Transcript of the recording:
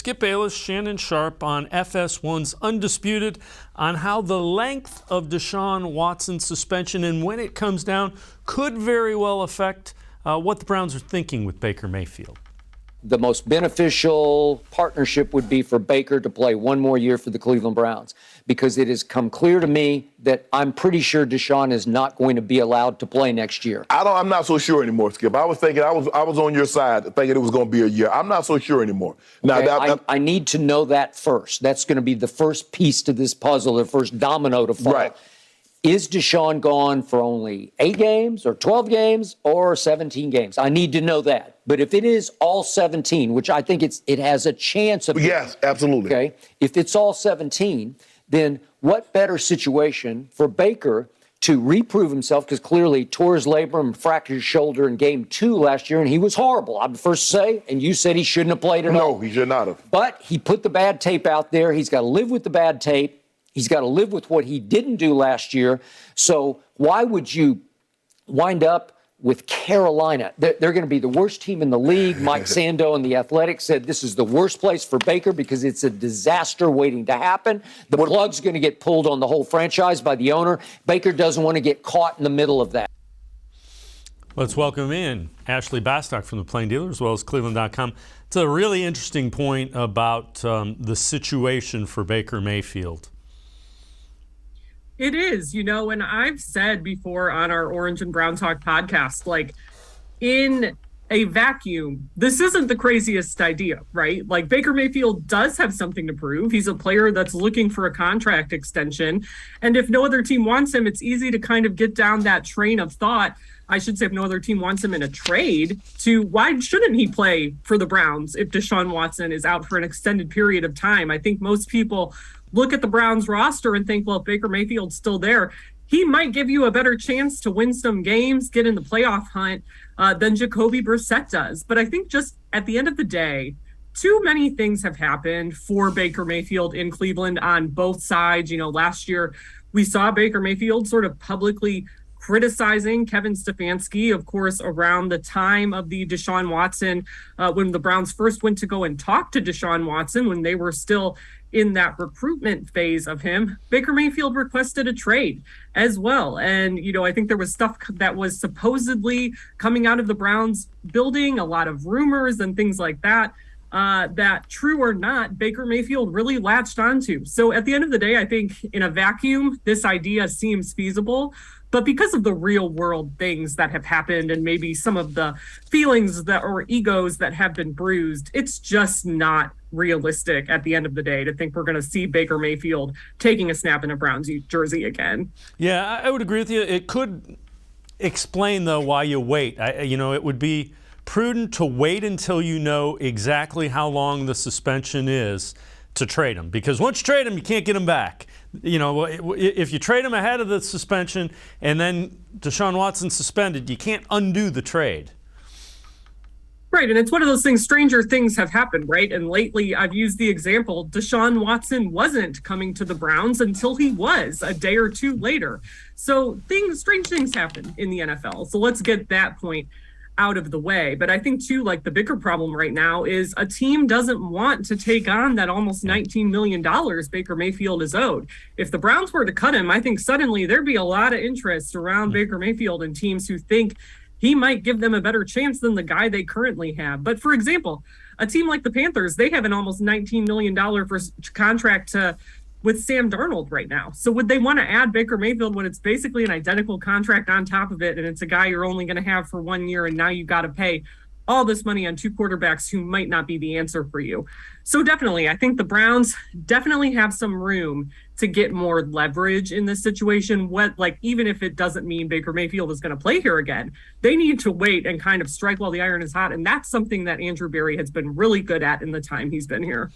Skip Bayless, Shannon, Sharpe on FS1's Undisputed on how the length of Deshaun Watson's suspension and when it comes down could very well affect what the Browns are thinking with Baker Mayfield. The most beneficial partnership would be for Baker to play one more year for the Cleveland Browns, because it has come clear to me that I'm pretty sure Deshaun is not going to be allowed to play next year. I'm not so sure anymore, Skip. I was thinking I was on your side, thinking it was going to be a year. I'm not so sure anymore. Now, okay, I need to know that first. That's going to be the first piece to this puzzle, the first domino to fall. Right. Is Deshaun gone for only 8 games or 12 games or 17 games? I need to know that. But if it is all 17, which I think it has a chance of yes, absolutely. Okay. If it's all 17, then what better situation for Baker to reprove himself, because clearly tore his labrum and fractured his shoulder in game 2 last year, and he was horrible. I'm the first to say, and you said he shouldn't have played at all. No, he should not have. But he put the bad tape out there. He's got to live with the bad tape. He's got to live with what he didn't do last year. So why would you wind up with Carolina? They're going to be the worst team in the league. Mike Sando and the Athletic said this is the worst place for Baker because it's a disaster waiting to happen. The plug's going to get pulled on the whole franchise by the owner. Baker doesn't want to get caught in the middle of that. Let's welcome in Ashley Bastock from the Plain Dealer as well as cleveland.com. It's a really interesting point about the situation for Baker Mayfield. It is, and I've said before on our Orange and Brown Talk podcast, like in a vacuum, this isn't the craziest idea, right? Like Baker Mayfield does have something to prove. He's a player that's looking for a contract extension. And if no other team wants him, it's easy to kind of get down that train of thought. I should say if no other team wants him in a trade, to why shouldn't he play for the Browns if Deshaun Watson is out for an extended period of time? I think most people look at the Browns roster and think, well, if Baker Mayfield's still there, he might give you a better chance to win some games, get in the playoff hunt than Jacoby Brissett does. But I think just at the end of the day, too many things have happened for Baker Mayfield in Cleveland on both sides. Last year we saw Baker Mayfield sort of publicly criticizing Kevin Stefanski, of course, around the time of the Deshaun Watson, when the Browns first went to go and talk to Deshaun Watson, when they were still in that recruitment phase of him. Baker Mayfield requested a trade as well. And, I think there was stuff that was supposedly coming out of the Browns building, a lot of rumors and things like that, that true or not, Baker Mayfield really latched onto. So at the end of the day, I think in a vacuum, this idea seems feasible. But because of the real world things that have happened and maybe some of the feelings that or egos that have been bruised, it's just not realistic at the end of the day to think we're going to see Baker Mayfield taking a snap in a Browns jersey again. Yeah, I would agree with you. It could explain, though, why you wait. It would be prudent to wait until you know exactly how long the suspension is to trade him. Because once you trade him, you can't get him back. If you trade him ahead of the suspension and then Deshaun Watson suspended, you can't undo the trade. Right, and it's one of those things, stranger things have happened, right? And lately I've used the example, Deshaun Watson wasn't coming to the Browns until he was a day or two later. So strange things happen in the NFL. So let's get that point out of the way. But I think too, like the bigger problem right now is a team doesn't want to take on that almost $19 million Baker Mayfield is owed. If the Browns were to cut him, I think suddenly there'd be a lot of interest around Baker Mayfield and teams who think he might give them a better chance than the guy they currently have. But for example, a team like the Panthers, they have an almost $19 million contract with Sam Darnold right now. So would they want to add Baker Mayfield when it's basically an identical contract on top of it, and it's a guy you're only going to have for 1 year, and now you got to pay all this money on 2 quarterbacks who might not be the answer for you? So definitely, I think the Browns definitely have some room to get more leverage in this situation. Even if it doesn't mean Baker Mayfield is going to play here again, they need to wait and kind of strike while the iron is hot. And that's something that Andrew Berry has been really good at in the time he's been here.